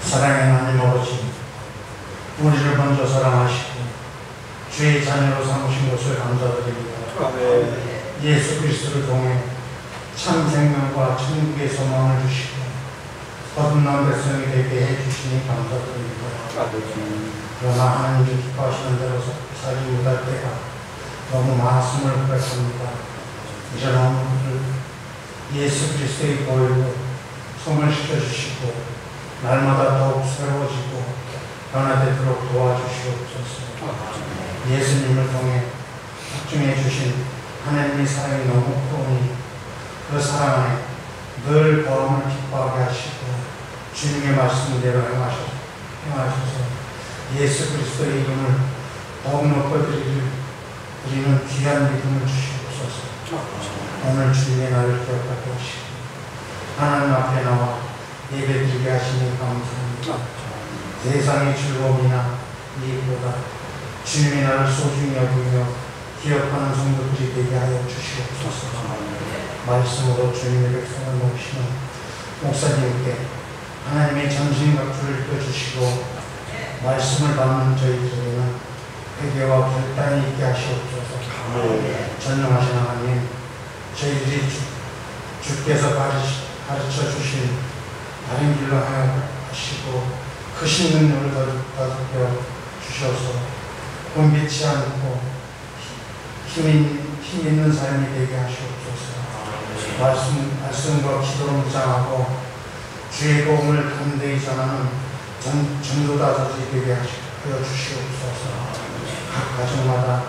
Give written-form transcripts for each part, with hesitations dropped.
사랑의 하나님 아버지, 우리를 먼저 사랑하시고 주의 자녀로 삼으신 것을 감사드립니다. 예수 그리스도를 통해 참 생명과 천국의 소망을 주시고 거듭난 백성이 되게 해주시니 감사드립니다. 그러나 하나님이 기뻐하시는 대로 살지 못할 때가 너무 많았음을 고백합니다. 이런 마음을 예수 그리스도의 보혈로 성을시켜주시고 날마다 더욱 새로워지고 변화되도록 도와주시옵소서. 예수님을 통해 확증해 주신 하나님의 사랑이 너무 크오니 그 사랑 안에 늘 보람을 기뻐하게 하시고 주님의 말씀대로 행하셔서 예수 그리스도의 이름을 더욱 높여드리는 귀한 믿음을 주시옵소서. 오늘 주님의 날을 기억하게 하시고 하나님 앞에 나와 예배드리게 하시니 감사합니다. 세상의 즐거움이나 이익보다 주님의 날을 소중히 여기며 기억하는 성도들이 되게 하여 주시옵소서. 말씀으로 주님의 백성을 모시는 목사님께 하나님의 전신각주를 펴주시고 말씀을 받는 저희들에게는 회개와 결단이 있게 하시옵소서. 전능하신 하나님, 저희들이 주께서 가르쳐 주신 다른 길로 하시고 크신 능력을 더듬겨 주셔서 곤비치 않고 힘 있는 삶이 되게 하시옵소서. 말씀과 기도로 무장하고 주의 복음을 담대히 전하는 전도다섯이 되게 하여 주시옵소서. 각 가정마다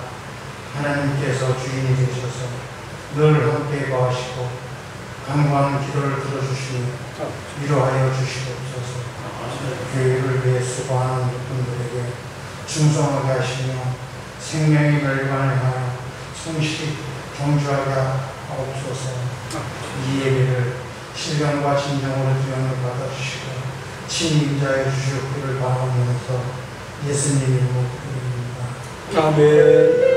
하나님께서 주인이 되셔서 늘 함께 거하시고 간구하는 기도를 들어주시니 위로하여 주시옵소서. 교회를 위해 수고하는 분들에게 충성하게 하시며 생명의 멸관을 하여 성실히 경주하게 하옵소서. 이 예배를 신령과 진정으로 주영을 받아주시고 친히 인자해 주시옵기를 바라면서 예수님 이름으로 기도드립니다. 아멘.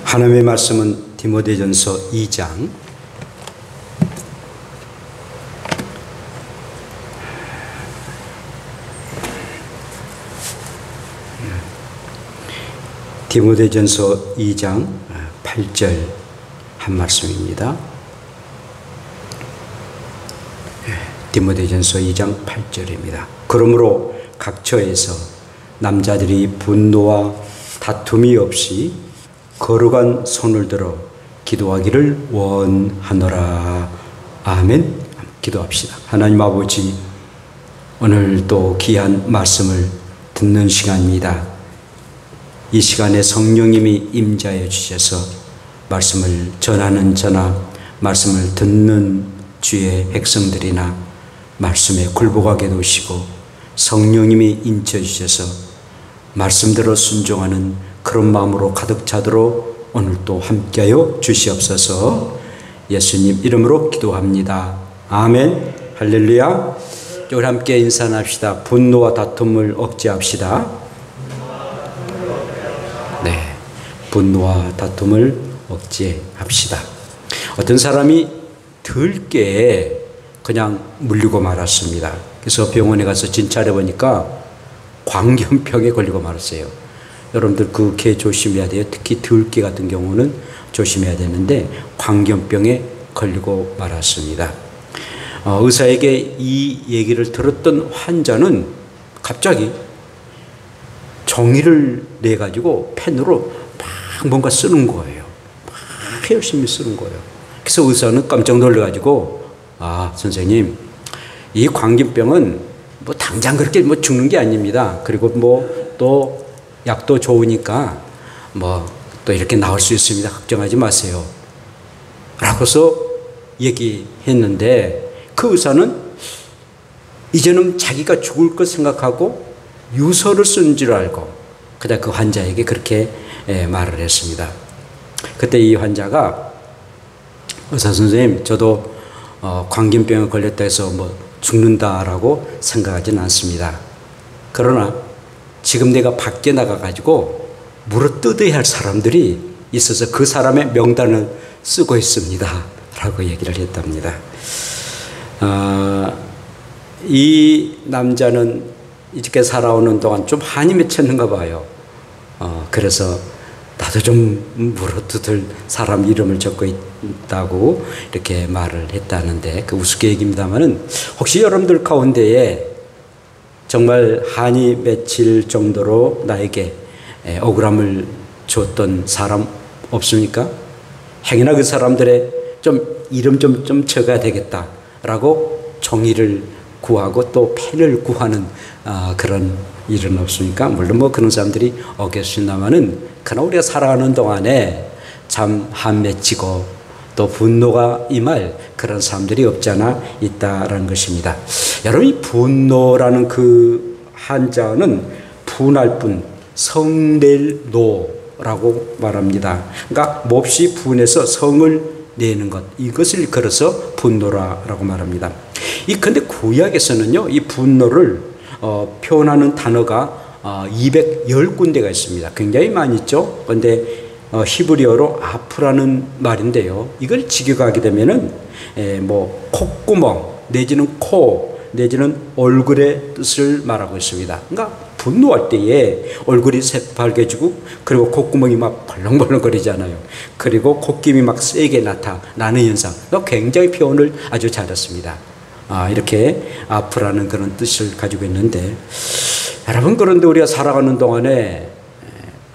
하나님의 말씀은 디모데전서 2장 디모데전서 2장 8절 한 말씀입니다. 디모데전서 2장 8절입니다. 그러므로 각처에서 남자들이 분노와 다툼이 없이 거룩한 손을 들어 기도하기를 원하노라. 아멘. 기도합시다. 하나님 아버지, 오늘 또 귀한 말씀을 듣는 시간입니다. 이 시간에 성령님이 임재하여 주셔서 말씀을 전하는 저나 말씀을 듣는 주의 백성들이나 말씀에 굴복하게 도시고 성령님이 인쳐 주셔서 말씀대로 순종하는 그런 마음으로 가득 차도록 오늘 또 함께하여 주시옵소서. 예수님 이름으로 기도합니다. 아멘. 할렐루야. 우리 함께 인사 나눕시다. 분노와 다툼을 억제합시다. 네, 분노와 다툼을 억제합시다. 어떤 사람이 들깨에 그냥 물리고 말았습니다. 그래서 병원에 가서 진찰해 보니까 광견병에 걸리고 말았어요. 여러분들 그 개 조심해야 돼요. 특히 들깨 같은 경우는 조심해야 되는데 광견병에 걸리고 말았습니다. 의사에게 이 얘기를 들었던 환자는 갑자기 종이를 내가지고 펜으로 막 뭔가 쓰는 거예요. 막 열심히 쓰는 거예요. 그래서 의사는 깜짝 놀라가지고, 아, 선생님, 이 광견병은 뭐 당장 그렇게 뭐 죽는 게 아닙니다. 그리고 뭐 또 약도 좋으니까 뭐 또 이렇게 나올 수 있습니다. 걱정하지 마세요. 라고서 얘기했는데 그 의사는 이제는 자기가 죽을 것 생각하고 유서를 쓴 줄 알고 그다 그 환자에게 그렇게 말을 했습니다. 그때 이 환자가 의사 선생님, 저도 광견병에 걸렸다 해서 뭐 죽는다라고 생각하지는 않습니다. 그러나 지금 내가 밖에 나가가지고 물어뜯어야 할 사람들이 있어서 그 사람의 명단을 쓰고 있습니다. 라고 얘기를 했답니다. 이 남자는 이렇게 살아오는 동안 좀 한이 맺혔는가 봐요. 그래서 나도 좀 물어뜯을 사람 이름을 적고 있다고 이렇게 말을 했다는데, 그 우스갯 얘기입니다만은, 혹시 여러분들 가운데에 정말 한이 맺힐 정도로 나에게 억울함을 줬던 사람 없습니까? 행여나 그 사람들의 좀 이름 좀 적어야 되겠다라고 종이를 구하고 또 펜을 구하는 그런 일은 없습니까? 물론 뭐 그런 사람들이 계십니다만은, 그러나 우리가 살아가는 동안에 참 한 맺히고 또 분노가 임할 그런 사람들이 없지 않아 있다라는 것입니다. 여러분, 이 분노라는 그 한자는 분할 분, 성낼 노라고 말합니다. 그러니까 몹시 분해서 성을 내는 것, 이것을 걸어서 분노라고 말합니다. 근데 구약에서는요, 이 분노를 표현하는 단어가 210군데가 있습니다. 굉장히 많이 있죠. 그런데 히브리어로 아프라는 말인데요, 이걸 직역하게 되면은 뭐 콧구멍 내지는 코 내지는 얼굴의 뜻을 말하고 있습니다. 그러니까 분노할 때에 얼굴이 새빨개지고, 그리고 콧구멍이 막 벌렁벌렁거리잖아요. 그리고 콧김이 막 세게 나타나는 현상, 굉장히 표현을 아주 잘했습니다. 이렇게 아프라는 그런 뜻을 가지고 있는데, 여러분, 그런데 우리가 살아가는 동안에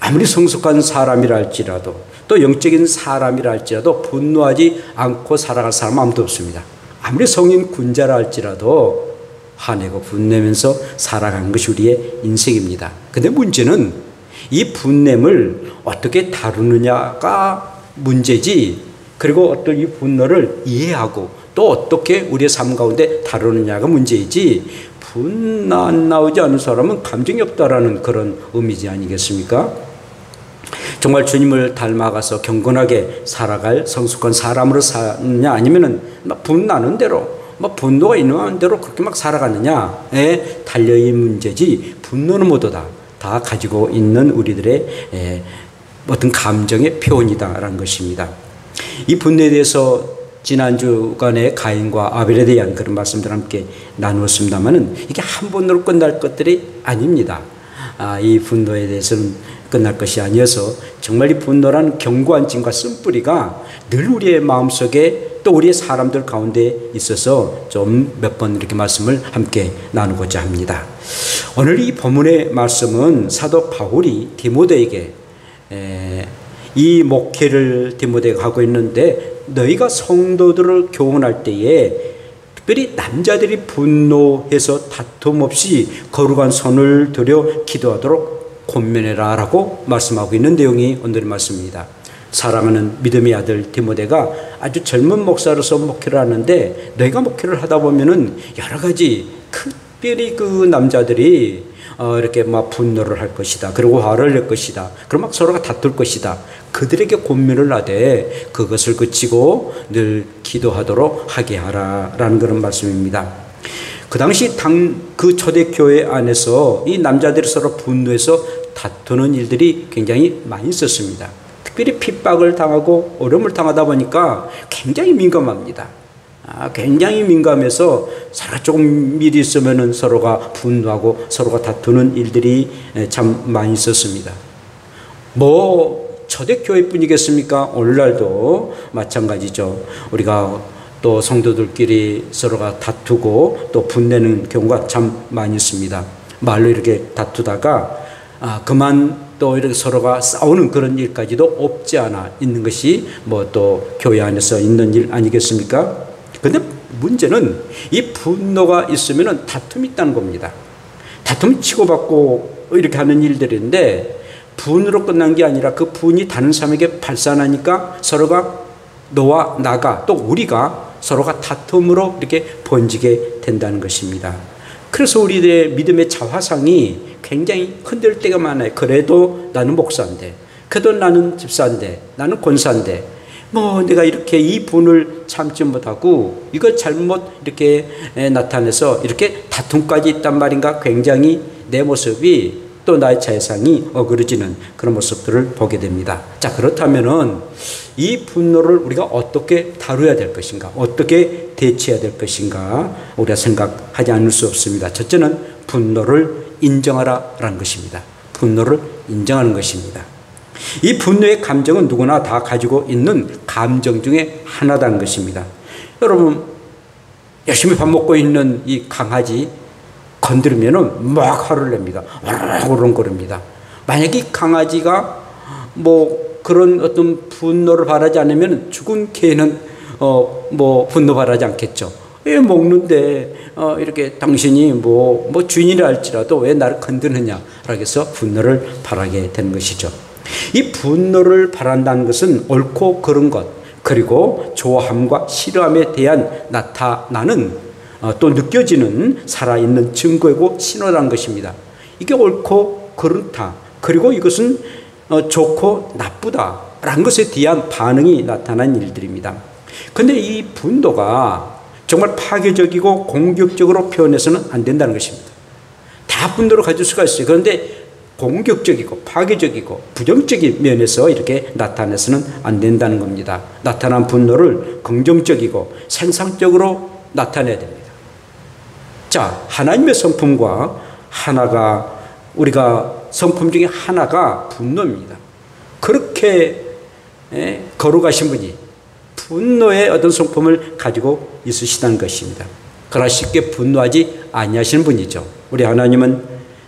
아무리 성숙한 사람이라 할지라도, 또 영적인 사람이라 할지라도 분노하지 않고 살아갈 사람은 아무도 없습니다. 아무리 성인 군자라 할지라도 화내고 분내면서 살아가는 것이 우리의 인생입니다. 근데 문제는 이 분냄을 어떻게 다루느냐가 문제지, 그리고 어떤 이 분노를 이해하고 또 어떻게 우리의 삶 가운데 다루느냐가 문제이지, 분노 안 나오지 않은 사람은 감정이 없다라는 그런 의미지 아니겠습니까? 정말 주님을 닮아가서 경건하게 살아갈 성숙한 사람으로 사느냐, 아니면은 분나는 대로, 분노가 있는 대로 그렇게 막 살아가느냐에 달려있는 문제지, 분노는 모두 다 가지고 있는 우리들의 어떤 감정의 표현이다라는 것입니다. 이 분노에 대해서 지난 주간에 가인과 아벨에 대한 그런 말씀들을 함께 나누었습니다만은, 이게 한 번으로 끝날 것들이 아닙니다. 이 분노에 대해서는 끝날 것이 아니어서, 정말 이 분노라는 견고한 짐과 쓴뿌리가 늘 우리의 마음속에 또 우리의 사람들 가운데 있어서 좀 몇 번 이렇게 말씀을 함께 나누고자 합니다. 오늘 이 본문의 말씀은 사도 바울이 디모데에게 이 목회를 디모데가 하고 있는데, 너희가 성도들을 교훈할 때에 특별히 남자들이 분노해서 다툼 없이 거룩한 손을 들여 기도하도록 권면해라 라고 말씀하고 있는 내용이 오늘의 말씀입니다. 사랑하는 믿음의 아들 디모데가 아주 젊은 목사로서 목회를 하는데, 너희가 목회를 하다 보면은 여러 가지 특별히 그 남자들이 이렇게 막 분노를 할 것이다, 그리고 화를 낼 것이다, 그럼 막 서로가 다툴 것이다. 그들에게 권면을 하되 그것을 그치고 늘 기도하도록 하게 하라라는 그런 말씀입니다. 그 당시 그 초대교회 안에서 이 남자들이 서로 분노해서 다투는 일들이 굉장히 많이 있었습니다. 특별히 핍박을 당하고 어려움을 당하다 보니까 굉장히 민감합니다. 굉장히 민감해서 서로 조금 일이 있으면 서로가 분노하고 서로가 다투는 일들이 참 많이 있었습니다. 초대교회뿐이겠습니까? 오늘날도 마찬가지죠. 우리가 또 성도들끼리 서로가 다투고 또 분내는 경우가 참 많이 있습니다. 말로 이렇게 다투다가 그만 또 이렇게 서로가 싸우는 그런 일까지도 없지 않아 있는 것이 또 교회 안에서 있는 일 아니겠습니까? 근데 문제는 이 분노가 있으면 다툼이 있다는 겁니다. 다툼 치고받고 이렇게 하는 일들인데, 분으로 끝난 게 아니라 그 분이 다른 사람에게 발산하니까 서로가 너와 나가 또 우리가 서로가 다툼으로 이렇게 번지게 된다는 것입니다. 그래서 우리들의 믿음의 자화상이 굉장히 흔들 때가 많아요. 그래도 나는 목사인데, 그래도 나는 집사인데, 나는 권사인데, 뭐 내가 이렇게 이 분을 참지 못하고 이걸 잘못 이렇게 나타내서 이렇게 다툼까지 있단 말인가. 굉장히 내 모습이 또 나의 재상이 어그러지는 그런 모습들을 보게 됩니다. 자, 그렇다면은 이 분노를 우리가 어떻게 다루어야 될 것인가, 어떻게 대처해야 될 것인가 우리가 생각하지 않을 수 없습니다. 첫째는 분노를 인정하라라는 것입니다. 분노를 인정하는 것입니다. 이 분노의 감정은 누구나 다 가지고 있는 감정 중에 하나라는 것입니다. 여러분, 열심히 밥 먹고 있는 이 강아지 건드리면은 막 화를 냅니다. 오르렁거립니다. 만약에 이 강아지가 뭐 그런 어떤 분노를 바라지 않으면 죽은 개는 뭐 분노 바라지 않겠죠. 왜 먹는데 이렇게 당신이 뭐 주인이라 할지라도 왜 나를 건드느냐라고 해서 분노를 바라게 되는 것이죠. 이 분노를 바란다는 것은 옳고 그른 것, 그리고 좋아함과 싫어함에 대한 나타나는 또 느껴지는 살아있는 증거이고 신호라는 것입니다. 이게 옳고 그렇다, 그리고 이것은 좋고 나쁘다라는 것에 대한 반응이 나타난 일들입니다. 그런데 이 분노가 정말 파괴적이고 공격적으로 표현해서는 안 된다는 것입니다. 다 분노를 가질 수가 있어요. 그런데 공격적이고 파괴적이고 부정적인 면에서 이렇게 나타내서는 안 된다는 겁니다. 나타난 분노를 긍정적이고 생산적으로 나타내야 됩니다. 자, 하나님의 성품과 하나가, 우리가 성품 중에 하나가 분노입니다. 그렇게 거룩하신 분이 분노의 어떤 성품을 가지고 있으시다는 것입니다. 그러나 쉽게 분노하지 아니하시는 분이죠. 우리 하나님은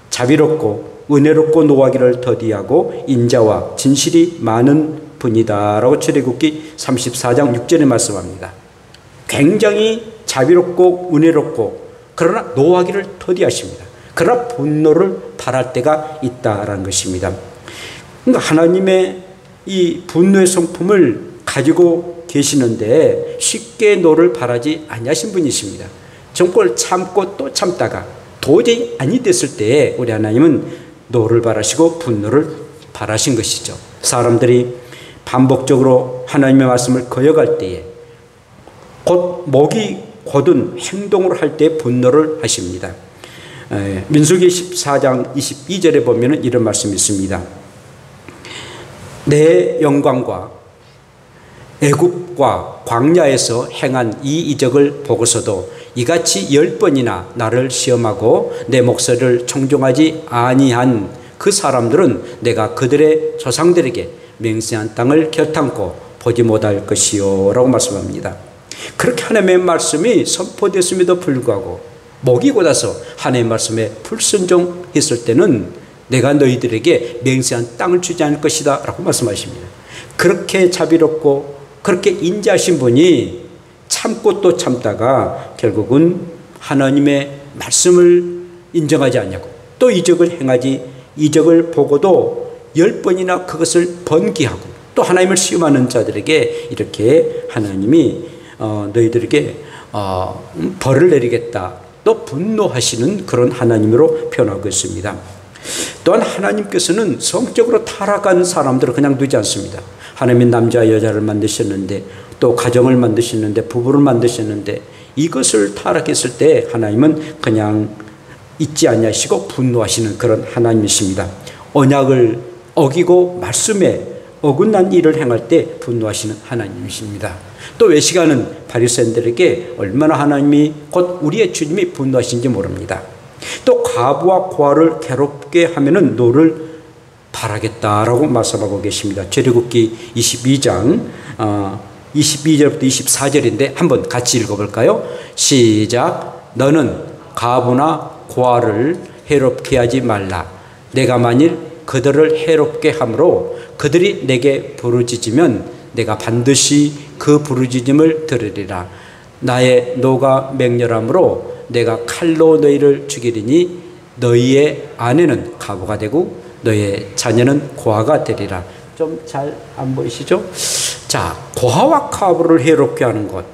자비롭고 은혜롭고 노하기를 더디하고 인자와 진실이 많은 분이다 라고 출애굽기 34장 6절에 말씀합니다. 굉장히 자비롭고 은혜롭고 그러나 노하기를 더디하십니다. 그러나 분노를 발할 때가 있다라는 것입니다. 그러니까 하나님의 이 분노의 성품을 가지고 계시는데 쉽게 노를 발하지 아니하신 분이십니다. 정말 참고 또 참다가 도저히 아니 됐을 때에 우리 하나님은 노를 발하시고 분노를 발하신 것이죠. 사람들이 반복적으로 하나님의 말씀을 거역할 때에 곧 목이 곧은 행동을 할 때 분노를 하십니다. 민수기 14장 22절에 보면 이런 말씀이 있습니다. 내 영광과 애굽과 광야에서 행한 이 이적을 보고서도 이같이 10번이나 나를 시험하고 내 목소리를 청종하지 아니한 그 사람들은 내가 그들의 조상들에게 맹세한 땅을 결탄코 보지 못할 것이요 라고 말씀합니다. 그렇게 하나님의 말씀이 선포됐음에도 불구하고 목이 곧아서 하나님의 말씀에 불순종했을 때는 내가 너희들에게 맹세한 땅을 주지 않을 것이다 라고 말씀하십니다. 그렇게 자비롭고 그렇게 인자하신 분이 참고 또 참다가 결국은 하나님의 말씀을 인정하지 않냐고 또 이적을 행하지, 이적을 보고도 10번이나 그것을 번기하고 또 하나님을 시험하는 자들에게 이렇게 하나님이 너희들에게 벌을 내리겠다 또 분노하시는 그런 하나님으로 표현하고 있습니다. 또한 하나님께서는 성적으로 타락한 사람들을 그냥 두지 않습니다. 하나님은 남자와 여자를 만드셨는데 또 가정을 만드셨는데 부부를 만드셨는데 이것을 타락했을 때 하나님은 그냥 잊지 아니하시고 분노하시는 그런 하나님이십니다. 언약을 어기고 말씀에 어긋난 일을 행할 때 분노하시는 하나님이십니다. 또 외식하는 바리새인들에게 얼마나 하나님이 곧 우리의 주님이 분노하신지 모릅니다. 또 과부와 고아를 괴롭게 하면은 노를 발하겠다라고 말씀하고 계십니다. 출애굽기 22장 22절부터 24절인데 한번 같이 읽어볼까요? 시작. 너는 과부나 고아를 해롭게 하지 말라. 내가 만일 그들을 해롭게 함으로 그들이 내게 부르짖으면 내가 반드시 그 부르짖음을 들으리라. 나의 노가 맹렬함으로 내가 칼로 너희를 죽이리니 너희의 아내는 과부가 되고 너희의 자녀는 고아가 되리라. 좀 잘 안 보이시죠? 자, 고아와 과부를 해롭게 하는 것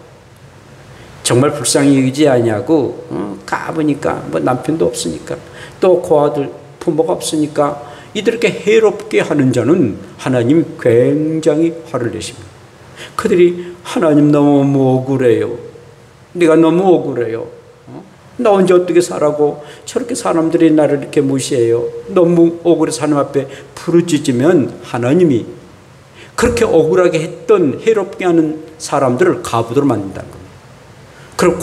정말 불쌍히 여기지 아니하고 과부니까 뭐 남편도 없으니까 또 고아들 부모가 없으니까 이들에게 해롭게 하는 자는 하나님 굉장히 화를 내십니다. 그들이 하나님 너무 억울해요. 네가 너무 억울해요. 나 언제 어떻게 살아고 저렇게 사람들이 나를 이렇게 무시해요. 너무 억울해서 하나님 앞에 부르짖으면 하나님이 그렇게 억울하게 했던 해롭게 하는 사람들을 과부도로 만든다는 겁니다. 그럼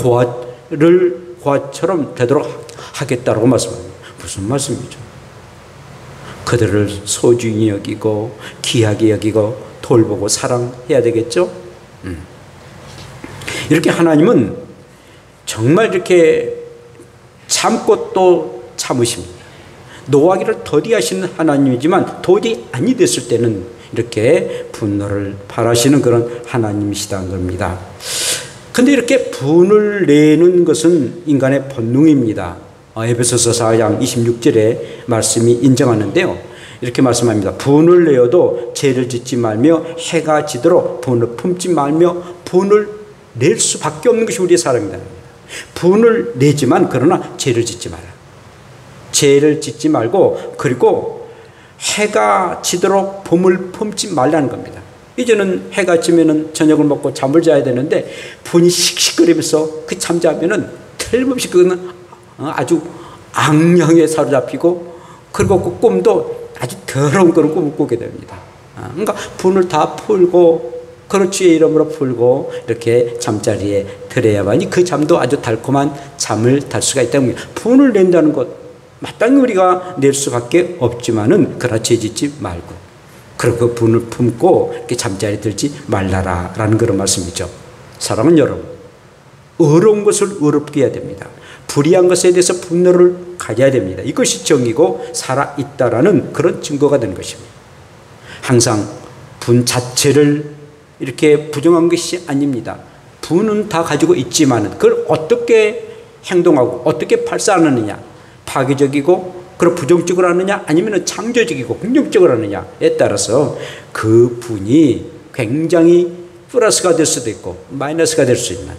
고아처럼 되도록 하겠다라고 말씀합니다. 무슨 말씀이죠? 그들을 소중히 여기고 귀하게 여기고 돌보고 사랑해야 되겠죠? 이렇게 하나님은 정말 이렇게 참고 또 참으십니다. 노하기를 더디하시는 하나님이지만 도저히 아니 됐을 때는 이렇게 분노를 발하시는 그런 하나님이시다는 겁니다. 근데 이렇게 분을 내는 것은 인간의 본능입니다. 에베소서 4장 26절에 말씀이 인정하는데요. 이렇게 말씀합니다. 분을 내어도 죄를 짓지 말며 해가 지도록 분을 품지 말며 분을 낼 수밖에 없는 것이 우리의 사람이다. 분을 내지만 그러나 죄를 짓지 마라. 죄를 짓지 말고 그리고 해가 지도록 분을 품지 말라는 겁니다. 이제는 해가 지면은 저녁을 먹고 잠을 자야 되는데 분이 씩씩거리면서 그 잠자면은 틀림없이 그거는 아주 악령에 사로잡히고 그리고 그 꿈도 아주 더러운 그런 꿈을 꾸게 됩니다. 그러니까 분을 다 풀고 그런 주의 이름으로 풀고 이렇게 잠자리에 들어야만이 그 잠도 아주 달콤한 잠을 달 수가 있다는 겁니다. 분을 낸다는 것 마땅히 우리가 낼 수밖에 없지만은 그러나 죄 짓지 말고 그리고 그 분을 품고 이렇게 잠자리에 들지 말라라는 그런 말씀이죠. 사랑하는 여러분, 어려운 것을 어렵게 해야 됩니다. 불의한 것에 대해서 분노를 가져야 됩니다. 이것이 정의고 살아있다라는 그런 증거가 되는 것입니다. 항상 분 자체를 이렇게 부정한 것이 아닙니다. 분은 다 가지고 있지만 그걸 어떻게 행동하고 어떻게 발사하느냐, 파괴적이고 그런 부정적으로 하느냐 아니면 창조적이고 긍정적으로 하느냐에 따라서 그 분이 굉장히 플러스가 될 수도 있고 마이너스가 될 수 있는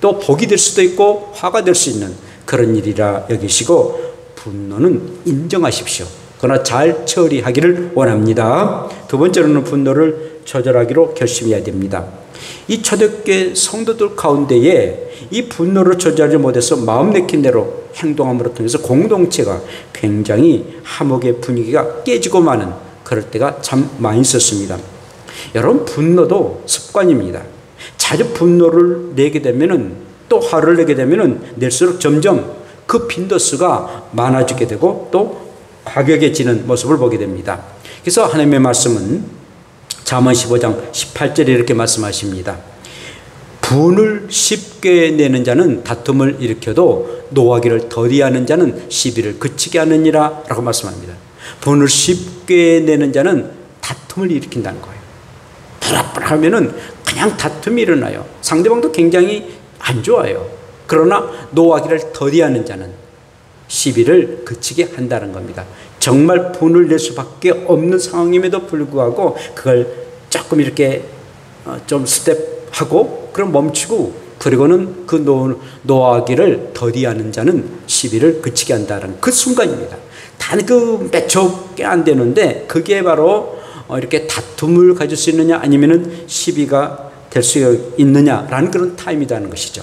또 복이 될 수도 있고 화가 될 수 있는 그런 일이라 여기시고 분노는 인정하십시오. 그러나 잘 처리하기를 원합니다. 두 번째로는 분노를 조절하기로 결심해야 됩니다. 이 초대교회 성도들 가운데에 이 분노를 조절하지 못해서 마음 내킨 대로 행동함으로 통해서 공동체가 굉장히 화목의 분위기가 깨지고 마는 그럴 때가 참 많이 있었습니다. 여러분, 분노도 습관입니다. 자주 분노를 내게 되면은 또 화를 내게 되면은 낼수록 점점 그 빈도수가 많아지게 되고 또 과격해지는 모습을 보게 됩니다. 그래서 하나님의 말씀은 잠언 15장 18절에 이렇게 말씀하십니다. 분을 쉽게 내는 자는 다툼을 일으켜도 노하기를 더디하는 자는 시비를 그치게 하느니라 라고 말씀합니다. 분을 쉽게 내는 자는 다툼을 일으킨다는 거예요. 불합불하면은 그냥 다툼이 일어나요. 상대방도 굉장히 안 좋아요. 그러나 노하기를 더디하는 자는 시비를 그치게 한다는 겁니다. 정말 분을 낼 수밖에 없는 상황임에도 불구하고 그걸 조금 이렇게 좀 스텝하고 그럼 멈추고 그리고는 그 노하기를 더디하는 자는 시비를 그치게 한다는 그 순간입니다. 단 그 몇 초밖에 안 되는데 그게 바로 이렇게 다툼을 가질 수 있느냐 아니면은 시비가 될 수 있느냐라는 그런 타임이라는 것이죠.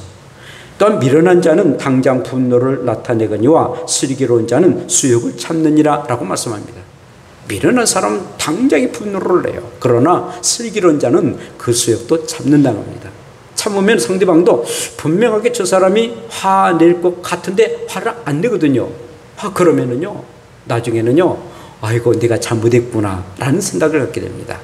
또한 미련한 자는 당장 분노를 나타내거니와 슬기로운 자는 수욕을 참느니라 라고 말씀합니다. 미련한 사람은 당장에 분노를 내요. 그러나 슬기로운 자는 그 수욕도 참는다는 겁니다. 참으면 상대방도 분명하게 저 사람이 화낼 것 같은데 화를 안 내거든요. 그러면은요 나중에는요 아이고 내가 잘못했구나 라는 생각을 갖게 됩니다.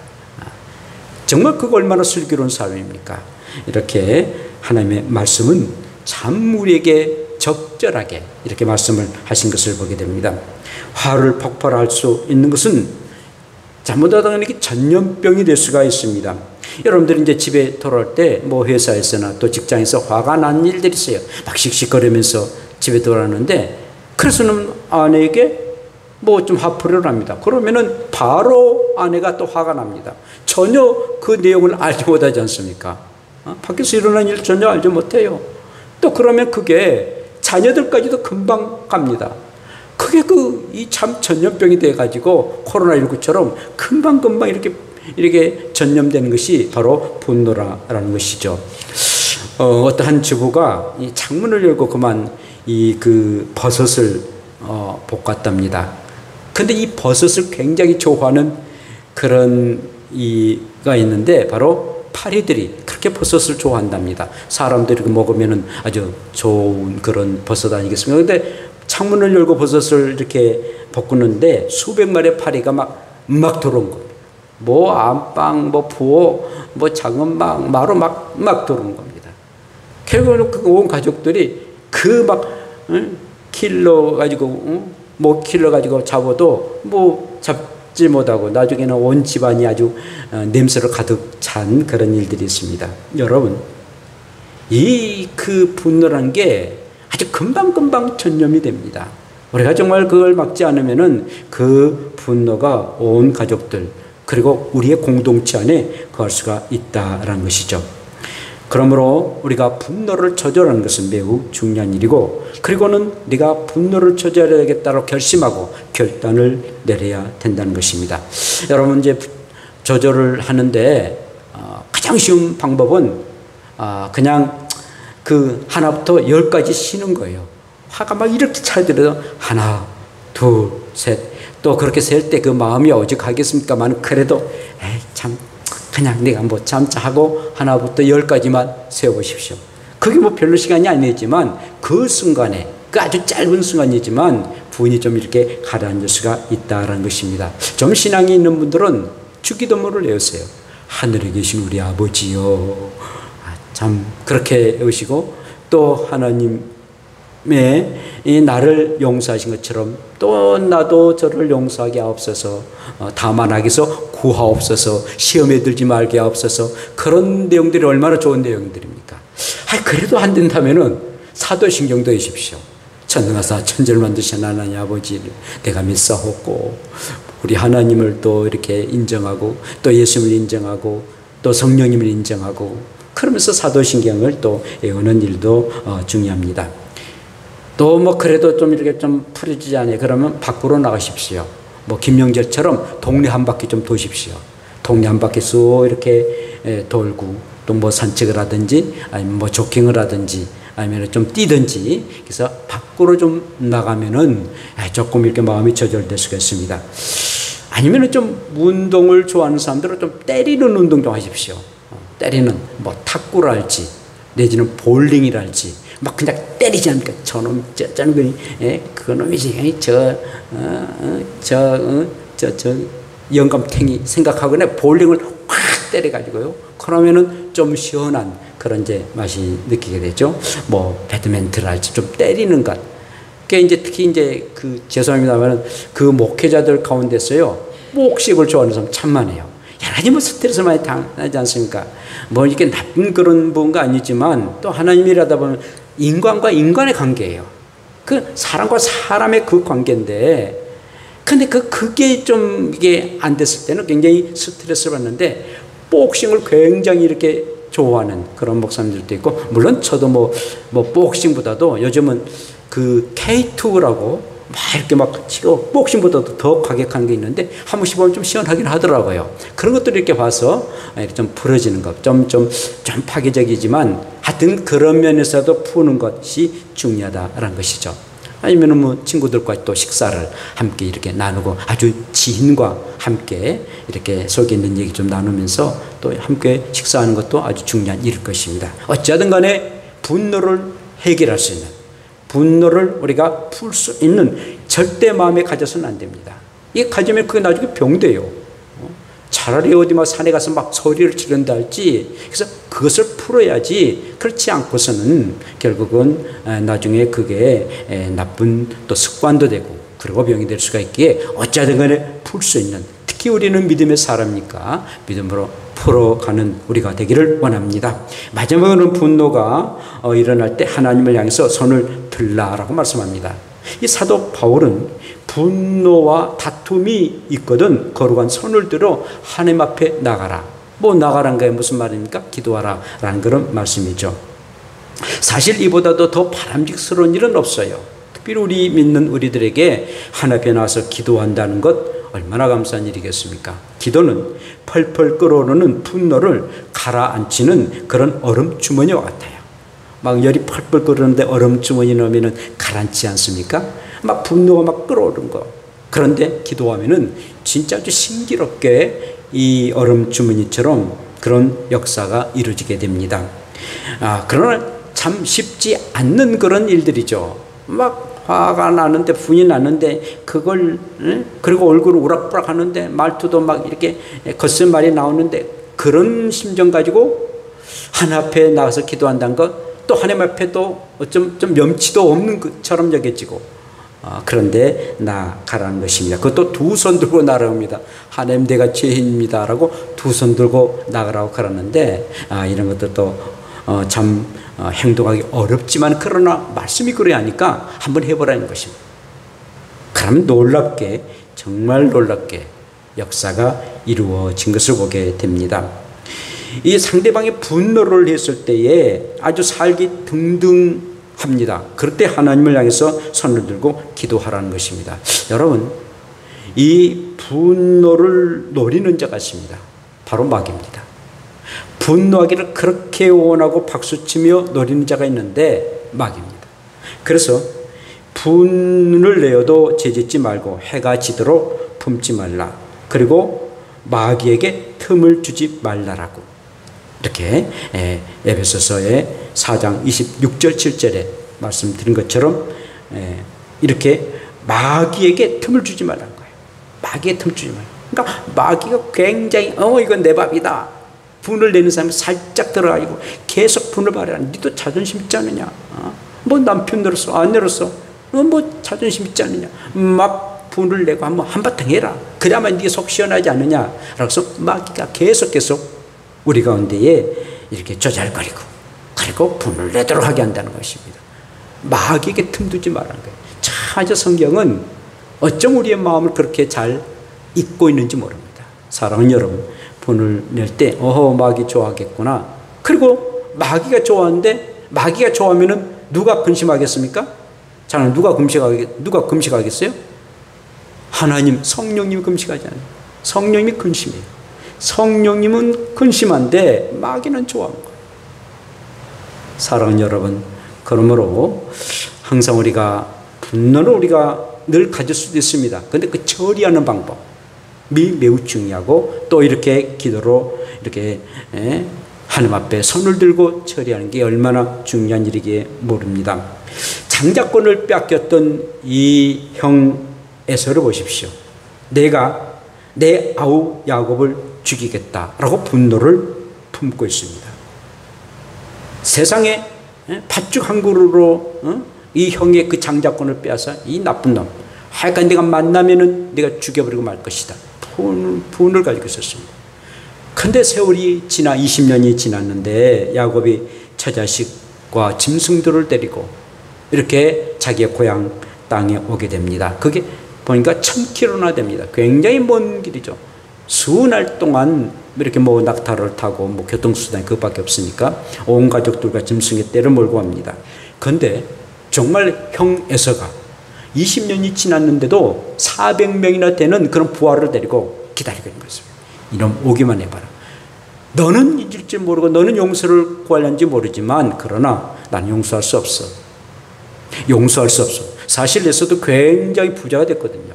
정말 그거 얼마나 슬기로운 사람입니까? 이렇게 하나님의 말씀은 참 우리에게 적절하게 이렇게 말씀을 하신 것을 보게 됩니다. 화를 폭발할 수 있는 것은 잘못하다가 이렇게 전염병이 될 수가 있습니다. 여러분들이 이제 집에 돌아올 때 뭐 회사에서나 또 직장에서 화가 난 일들이 있어요. 막 씩씩거리면서 집에 돌아오는데 그래서는 아내에게 뭐 좀 화풀이를 합니다. 그러면은 바로 아내가 또 화가 납니다. 전혀 그 내용을 알지 못하지 않습니까? 밖에서 일어난 일 전혀 알지 못해요. 또 그러면 그게 자녀들까지도 금방 갑니다. 그게 이 참 전염병이 돼가지고 코로나19처럼 금방금방 이렇게 이렇게 전념되는 것이 바로 분노라는 것이죠. 어떠한 주부가 이 창문을 열고 그만 그 버섯을 볶았답니다. 근데 이 버섯을 굉장히 좋아하는 그런 이가 있는데 바로 파리들이 그렇게 버섯을 좋아한답니다. 사람들이 먹으면 아주 좋은 그런 버섯 아니겠습니까? 근데 창문을 열고 버섯을 이렇게 볶는데 수백 마리의 파리가 막 들어온 겁니다. 뭐 안방, 뭐 부엌, 뭐 작은방, 마루 막 들어온 겁니다. 결국은 그 온 가족들이 킬러 가지고 뭐 킬러 가지고 잡아도 뭐 잡지 못하고 나중에는 온 집안이 아주 냄새로 가득 찬 그런 일들이 있습니다. 여러분, 그 분노란 게 아주 금방금방 전염이 됩니다. 우리가 정말 그걸 막지 않으면은 그 분노가 온 가족들 그리고 우리의 공동체 안에 거할 수가 있다라는 것이죠. 그러므로 우리가 분노를 조절하는 것은 매우 중요한 일이고, 그리고는 네가 분노를 조절해야겠다고 결심하고 결단을 내려야 된다는 것입니다. 여러분, 이제 조절을 하는데 가장 쉬운 방법은 그냥 그 하나부터 10까지 쉬는 거예요. 화가 막 이렇게 차더라도 하나, 둘, 셋. 또 그렇게 셀 때 그 마음이 오직하겠습니까만 그래도 참 그냥 내가 뭐 참자 하고 하나부터 10까지만 세워보십시오. 그게 뭐 별로 시간이 아니지만 그 순간에, 그 아주 짧은 순간이지만 분이 좀 이렇게 가라앉을 수가 있다는 것입니다. 좀 신앙이 있는 분들은 주기도문을 외우세요. 하늘에 계신 우리 아버지요. 참 그렇게 외우시고, 또 하나님의 이 나를 용서하신 것처럼 또 나도 저를 용서하게 하옵소서, 다만 악에서 구하옵소서, 시험에 들지 말게 하옵소서. 그런 내용들이 얼마나 좋은 내용들입니까? 그래도 안 된다면은 사도신경도 해주십시오. 전능하사 천지를 만드신 하나님 아버지를 내가 믿사옵고, 우리 하나님을 또 이렇게 인정하고, 또 예수님을 인정하고, 또 성령님을 인정하고, 그러면서 사도신경을 또 외우는 일도 중요합니다. 또 뭐 그래도 좀 이렇게 좀 풀어지지 않아요. 그러면 밖으로 나가십시오. 뭐 김영철처럼 동네 한 바퀴 좀 도십시오. 동네 한 바퀴 쑥 이렇게 돌고, 또 뭐 산책을 하든지 아니면 뭐 조깅을 하든지 아니면 좀 뛰든지, 그래서 밖으로 좀 나가면은 조금 이렇게 마음이 조절될 수가 있습니다. 아니면은 좀 운동을 좋아하는 사람들은 좀 때리는 운동 좀 하십시오. 때리는 뭐 탁구랄지 내지는 볼링이랄지 막 그냥 때리지 않습니까? 저놈 저놈이 그놈이지 저 영감탱이 생각하거나 볼링을 확 때려가지고요. 그러면은 좀 시원한 그런 이제 맛이 느끼게 되죠. 뭐 배드민턴할지 좀 때리는 것. 그게 이제 특히 이제 죄송합니다만은 그 목회자들 가운데서요, 목식을 좋아하는 사람 참 많아요. 여러 가지 뭐 스트레스 많이 당하지 않습니까? 뭐 이렇게 나쁜 그런 뭔가 아니지만 또 하나님이라다 보면 인간과 인간의 관계예요. 그 사람과 사람의 그 관계인데, 근데 그게 좀 이게 안 됐을 때는 굉장히 스트레스를 받는데, 복싱을 굉장히 이렇게 좋아하는 그런 목사님들도 있고, 물론 저도 뭐 복싱보다도 요즘은 그 K2라고 막 이렇게 막 치고 복싱보다도 더 과격한 게 있는데 한 번씩 보면 좀 시원하긴 하더라고요. 그런 것들을 이렇게 봐서 이렇게 좀 풀어지는 것, 좀 파괴적이지만 하여튼 그런 면에서도 푸는 것이 중요하다라는 것이죠. 아니면은 뭐 친구들과 또 식사를 함께 이렇게 나누고, 아주 지인과 함께 이렇게 속에 있는 얘기 좀 나누면서 또 함께 식사하는 것도 아주 중요한 일일 것입니다. 어찌하든 간에 분노를 해결할 수 있는, 분노를 우리가 풀 수 있는 절대 마음에 가져서는 안 됩니다. 이게 가지면 그게 나중에 병돼요. 차라리 어디 막 산에 가서 막 소리를 지른다 할지, 그래서 그것을 풀어야지. 그렇지 않고서는 결국은 나중에 그게 나쁜 또 습관도 되고 그리고 병이 될 수가 있기에 어찌하든 간에 풀 수 있는, 특히 우리는 믿음의 사람이니까 믿음으로 풀어가는 우리가 되기를 원합니다. 마지막으로는 분노가 일어날 때 하나님을 향해서 손을 들라라고 말씀합니다. 이 사도 바울은 분노와 다툼이 있거든 거룩한 손을 들어 하나님 앞에 나가라. 뭐 나가라는 게 무슨 말입니까? 기도하라 라는 그런 말씀이죠. 사실 이보다도 더 바람직스러운 일은 없어요. 특별히 우리 믿는 우리들에게 하나님 앞에 나와서 기도한다는 것, 얼마나 감사한 일이겠습니까? 기도는 펄펄 끓어오르는 분노를 가라앉히는 그런 얼음 주머니와 같아요. 막 열이 펄펄 끓는데 얼음 주머니 넣으면 가라앉지 않습니까? 막 분노가 막 끓어오른 거. 그런데 기도하면은 진짜 아주 신기롭게 이 얼음 주머니처럼 그런 역사가 이루어지게 됩니다. 그러나 참 쉽지 않는 그런 일들이죠. 막 화가 나는데, 분이 나는데, 그걸, 그리고 얼굴을 우락부락 하는데, 말투도 막 이렇게 거센 말이 나오는데, 그런 심정 가지고 하나님 앞에 나가서 기도한다는 것, 또 하나님 앞에도 좀 염치도 없는 것처럼 여겨지고, 그런데 나가라는 것입니다. 그것도 두 손 들고 나아갑니다. 하나님, 내가 죄인입니다 라고 두 손 들고 나가라고 그러는데, 이런 것도 참 행동하기 어렵지만, 그러나 말씀이 그래야 하니까 한번 해보라는 것입니다. 그러면 놀랍게, 정말 놀랍게 역사가 이루어진 것을 보게 됩니다. 이 상대방의 분노를 했을 때에 아주 살기 등등합니다. 그럴 때 하나님을 향해서 손을 들고 기도하라는 것입니다. 여러분, 이 분노를 노리는 자가 있습니다. 바로 마귀입니다. 분노하기를 그렇게 원하고 박수치며 노리는 자가 있는데 마귀입니다. 그래서 분을 내어도 죄짓지 말고 해가 지도록 품지 말라. 그리고 마귀에게 틈을 주지 말라라고 이렇게 에베소서의 4장 26절 7절에 말씀드린 것처럼 이렇게 마귀에게 틈을 주지 말라는 거예요. 마귀에 틈 주지 말라. 그러니까 마귀가 굉장히 이건 내 밥이다. 분을 내는 사람이 살짝 들어가지고 계속 분을 발휘하라. 니도 자존심 있지 않느냐? 뭐 남편 늘었어? 안 늘었어? 뭐 자존심 있지 않느냐? 막 분을 내고 한바탕 해라. 그래야만 네 속 시원하지 않느냐? 그래서 마귀가 계속 우리 가운데에 이렇게 조잘거리고 그리고 분을 내도록 하게 한다는 것입니다. 마귀에게 틈 두지 말라는 거예요. 참 성경은 어쩜 우리의 마음을 그렇게 잘 읽고 있는지 모릅니다. 사랑하는 여러분, 분을 낼 때 마귀 좋아하겠구나. 그리고 마귀가 좋아하는데, 마귀가 좋아하면은 누가 근심하겠습니까? 저는 누가 금식하겠어요? 하나님, 성령님이 금식하지 않아요. 성령님이 근심해요. 성령님은 근심한데 마귀는 좋아하는 거예요. 사랑하는 여러분, 그러므로 항상 우리가 분노를 우리가 늘 가질 수도 있습니다. 그런데 그 처리하는 방법 매우 중요하고, 또 이렇게 기도로 이렇게 하나님 앞에 손을 들고 처리하는 게 얼마나 중요한 일이기에 모릅니다. 장자권을 뺏겼던 이 형 에서를 보십시오. 내가 내 아우 야곱을 죽이겠다라고 분노를 품고 있습니다. 세상에 팥죽 한 그루로 이 형의 그 장자권을 빼앗아 이 나쁜 놈, 하여간 내가 만나면은 내가 죽여버리고 말 것이다. 분을 가지고 있었습니다. 근데 세월이 지나 20년이 지났는데 야곱이 처자식과 짐승들을 데리고 이렇게 자기의 고향 땅에 오게 됩니다. 그게 보니까 1000km나 됩니다. 굉장히 먼 길이죠. 수날 동안 이렇게 낙타를 타고 교통수단이 그것밖에 없으니까 온 가족들과 짐승의 떼를 몰고 갑니다. 그런데 정말 형 에서가 20년이 지났는데도 400명이나 되는 그런 부하를 데리고 기다리고 있는 것입니다. 이놈 오기만 해봐라. 너는 잊을지 모르고 너는 용서를 구하려는지 모르지만, 그러나 나는 용서할 수 없어. 용서할 수 없어. 사실 에서도 굉장히 부자가 됐거든요.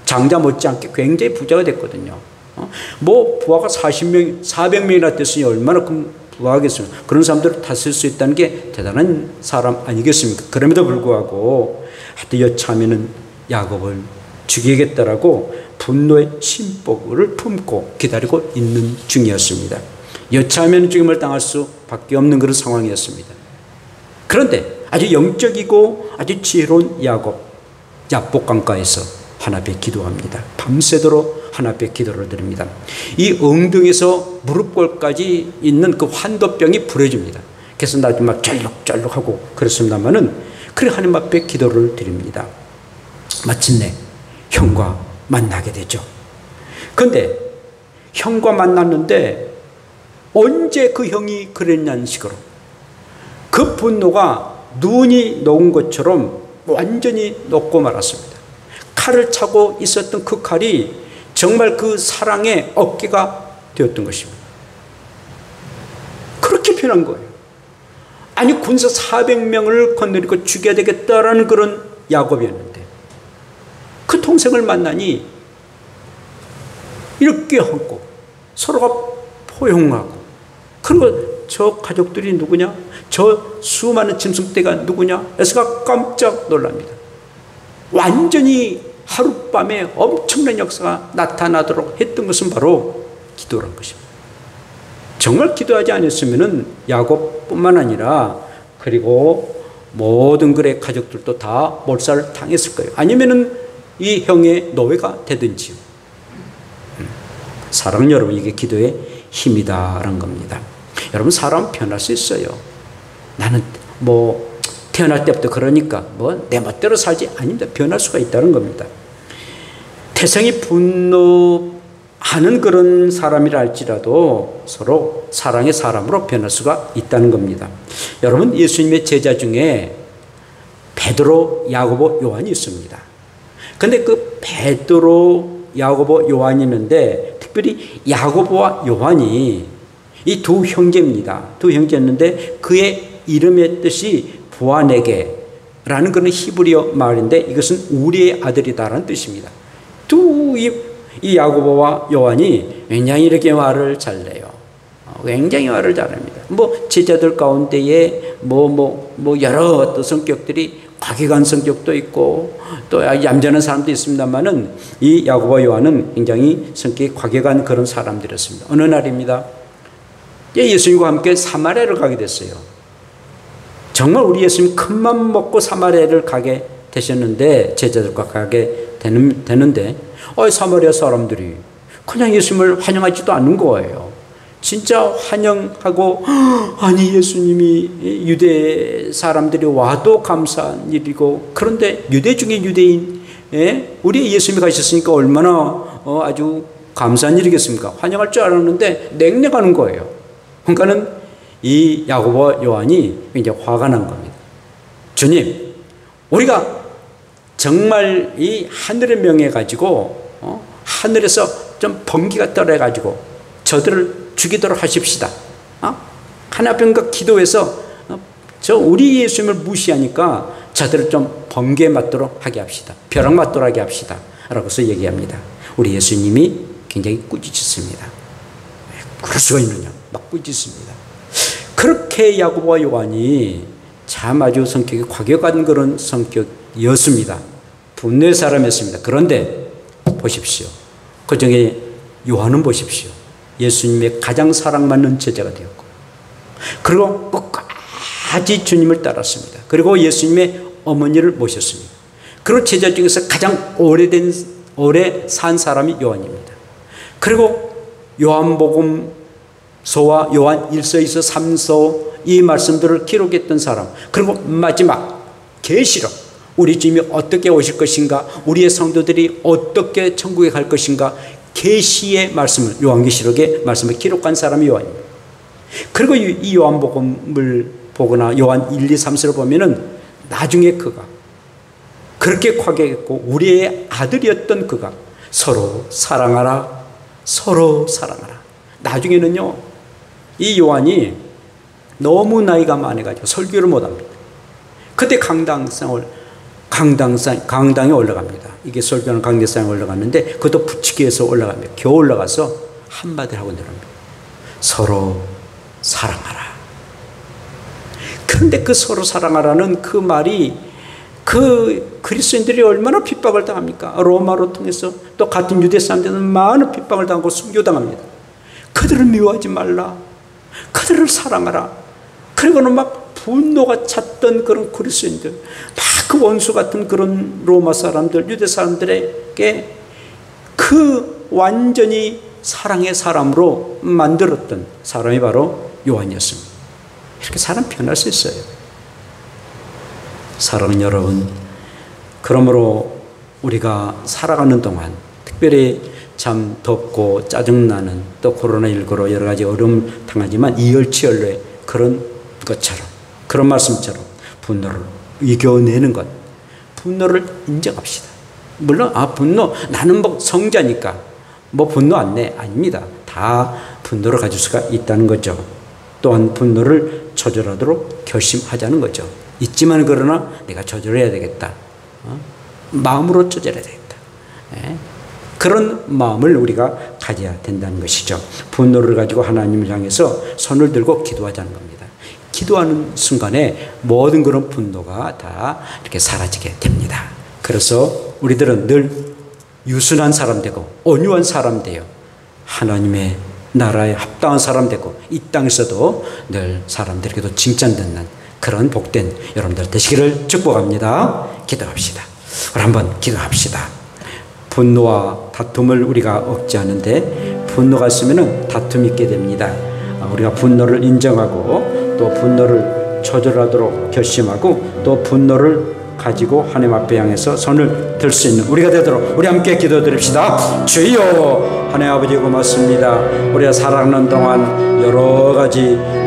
장자 못지않게 굉장히 부자가 됐거든요. 부하가 400명이나 됐으니 얼마나 큰 부하겠습니까? 그런 사람들을 다스릴 수 있다는 게 대단한 사람 아니겠습니까? 그럼에도 불구하고 하여튼 여차하면은 야곱을 죽이겠다라고 분노의 심복을 품고 기다리고 있는 중이었습니다. 여차하면 죽임을 당할 수밖에 없는 그런 상황이었습니다. 그런데 아주 영적이고 아주 지혜로운 야곱, 야복강가에서 하나님 앞에 기도합니다. 밤새도록 하나님 앞에 기도를 드립니다. 이 엉덩이에서 무릎골까지 있는 그 환도병이 부러집니다. 그래서 나중에 막 쩔룩쩔룩하고 그렇습니다만은, 그래 하나님 앞에 기도를 드립니다. 마침내 형과 만나게 되죠. 그런데 형과 만났는데 언제 그 형이 그랬냐는 식으로 그 분노가 눈이 녹은 것처럼 완전히 녹고 말았습니다. 칼을 차고 있었던 그 칼이 정말 그 사랑의 어깨가 되었던 것입니다. 그렇게 변한 거예요. 아니 군사 400명을 건드리고 죽여야 되겠다라는 그런 야곱이었는데 그 동생을 만나니 이렇게 하고 서로가 포용하고, 그리고 저 가족들이 누구냐, 저 수많은 짐승떼가 누구냐 에서가 깜짝 놀랍니다. 완전히 하룻밤에 엄청난 역사가 나타나도록 했던 것은 바로 기도란 것입니다. 정말 기도하지 않았으면 야곱뿐만 아니라 그리고 모든 그의 가족들도 다 몰살을 당했을 거예요. 아니면은 이 형의 노예가 되든지요. 사랑 여러분, 이게 기도의 힘이다라는 겁니다. 여러분, 사람 변할 수 있어요. 나는 뭐 태어날 때부터 그러니까 뭐 내 멋대로 살지, 아닙니다. 변할 수가 있다는 겁니다. 태생이 분노하는 그런 사람이라 할지라도 서로 사랑의 사람으로 변할 수가 있다는 겁니다. 여러분, 예수님의 제자 중에 베드로, 야고보, 요한이 있습니다. 근데 그 베드로, 야고보, 요한이 있는데 특별히 야고보와 요한이 이 두 형제입니다. 두 형제였는데 그의 이름의 뜻이 보아네게라는 그런 히브리어 말인데 이것은 우리의 아들이다라는 뜻입니다. 이 야고보와 요한이 굉장히 이렇게 말을 잘 내요. 굉장히 말을 잘합니다. 뭐 제자들 가운데에 여러 어떤 성격들이 과격한 성격도 있고 또 얌전한 사람도 있습니다만은 이 야고보와 요한은 굉장히 성격이 과격한 그런 사람들이었습니다. 어느 날입니다. 예수님과 함께 사마리아를 가게 됐어요. 정말 우리 예수님 큰맘 먹고 사마리아를 가게 되셨는데, 제자들과 가게 되는데 사마리아 사람들이 그냥 예수님을 환영하지도 않는 거예요. 진짜 환영하고, 아니 예수님이 유대 사람들이 와도 감사한 일이고, 그런데 유대 중에 유대인, 우리 예수님이 가셨으니까 얼마나 아주 감사한 일이겠습니까? 환영할 줄 알았는데 냉랭하는 거예요. 그러니까는 이 야고보와 요한이 굉장히 화가 난 겁니다. 주님, 우리가 정말 이 하늘의 명예 가지고 하늘에서 좀 번개가 떨어져가지고 저들을 죽이도록 하십시다. 하나님 앞에 기도해서 저 우리 예수님을 무시하니까 저들을 좀 번개 맞도록 하게 합시다. 벼락 맞도록 하게 합시다. 라고서 얘기합니다. 우리 예수님이 굉장히 꾸짖습니다. 그럴 수가 있느냐? 막 꾸짖습니다. 그렇게 야고보와 요한이 참 아주 성격이 과격한 그런 성격이었습니다. 분노의 사람이었습니다. 그런데 보십시오. 그 중에 요한은 보십시오. 예수님의 가장 사랑받는 제자가 되었고, 그리고 끝까지 주님을 따랐습니다. 그리고 예수님의 어머니를 모셨습니다. 그리고 제자 중에서 가장 오래 산 사람이 요한입니다. 그리고 요한복음서와 요한 1서, 2서, 3서 이 말씀들을 기록했던 사람, 그리고 마지막 계시록, 우리 주님이 어떻게 오실 것인가, 우리의 성도들이 어떻게 천국에 갈 것인가, 계시의 말씀을, 요한계시록의 말씀을 기록한 사람이 요한입니다. 그리고 이 요한복음을 보거나 요한 1, 2, 3서를 보면은 나중에 그가 그렇게 과격했고 우리의 아들이었던 그가 서로 사랑하라, 서로 사랑하라. 나중에는요, 이 요한이 너무 나이가 많아가지고 설교를 못합니다. 그때 강당에 올라갑니다. 이게 설교는 강대상에 올라갔는데 그것도 부치기에서 올라갑니다. 겨우 올라가서 한마디를 하고 내려옵니다. 서로 사랑하라. 그런데 그 서로 사랑하라는 그 말이 그 그리스도인들이 얼마나 핍박을 당합니까? 로마로 통해서 또 같은 유대 사람들은 많은 핍박을 당하고 순교당합니다. 그들을 미워하지 말라. 그들을 사랑하라. 그리고는 막 분노가 찼던 그런 그리스도인들, 막 그 원수 같은 그런 로마 사람들, 유대 사람들에게 그 완전히 사랑의 사람으로 만들었던 사람이 바로 요한이었습니다. 이렇게 사람 변할 수 있어요. 사랑하는 여러분, 그러므로 우리가 살아가는 동안 특별히 참 덥고 짜증나는, 또 코로나19로 여러 가지 어려움 당하지만 이열치열로의 그런 것처럼, 그런 말씀처럼 분노를 이겨내는 것, 분노를 인정합시다. 물론 분노, 나는 뭐 성자니까 뭐 분노 안 내. 아닙니다. 다 분노를 가질 수가 있다는 거죠. 또한 분노를 조절하도록 결심하자는 거죠. 있지만 그러나 내가 조절해야 되겠다. 마음으로 조절해야 되겠다. 그런 마음을 우리가 가져야 된다는 것이죠. 분노를 가지고 하나님을 향해서 손을 들고 기도하자는 겁니다. 기도하는 순간에 모든 그런 분노가 다 이렇게 사라지게 됩니다. 그래서 우리들은 늘 유순한 사람 되고 온유한 사람 되어 하나님의 나라에 합당한 사람 되고 이 땅에서도 늘 사람들에게도 칭찬받는 그런 복된 여러분들 되시기를 축복합니다. 기도합시다. 우리 한번 기도합시다. 분노와 다툼을 우리가 억제하는데 분노가 있으면 다툼이 있게 됩니다. 우리가 분노를 인정하고 또 분노를 조절하도록 결심하고 또 분노를 가지고 하나님 앞에 향해서 손을 들 수 있는 우리가 되도록 우리 함께 기도드립시다. 주여, 하나님 아버지 고맙습니다. 우리가 살아가는 동안 여러 가지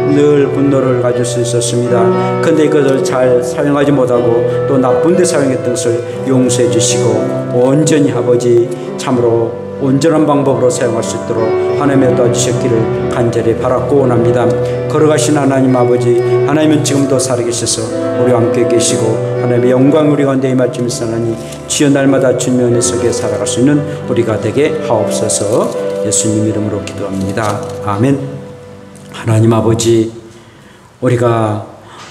늘 분노를 가질 수 있었습니다. 근데 이것을 잘 사용하지 못하고 또 나쁜 데 사용했던 것을 용서해 주시고 온전히 아버지 참으로 온전한 방법으로 사용할 수 있도록 하나님의 도와주셨기를 간절히 바랐고 원합니다. 걸어가신 하나님 아버지, 하나님은 지금도 살아계셔서 우리와 함께 계시고 하나님의 영광 우리 가운데 임하시면서 하나님 주여 날마다 주님의 은혜 속에 살아갈 수 있는 우리가 되게 하옵소서. 예수님 이름으로 기도합니다. 아멘. 하나님 아버지, 우리가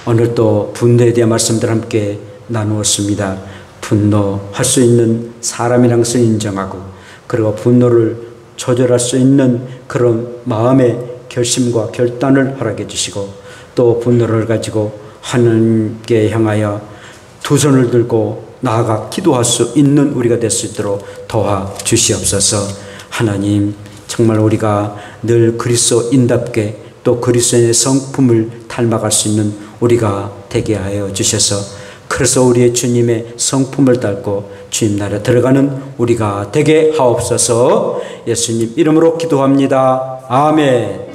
오늘 또 분노에 대한 말씀들 함께 나누었습니다. 분노할 수 있는 사람이란 것을 인정하고 그리고 분노를 조절할 수 있는 그런 마음의 결심과 결단을 허락해 주시고 또 분노를 가지고 하나님께 향하여 두 손을 들고 나아가 기도할 수 있는 우리가 될 수 있도록 도와주시옵소서. 하나님, 정말 우리가 늘 그리스도인답게 또 그리스도인의 성품을 닮아갈 수 있는 우리가 되게 하여 주셔서 그래서 우리의 주님의 성품을 닮고 주님 나라에 들어가는 우리가 되게 하옵소서. 예수님 이름으로 기도합니다. 아멘.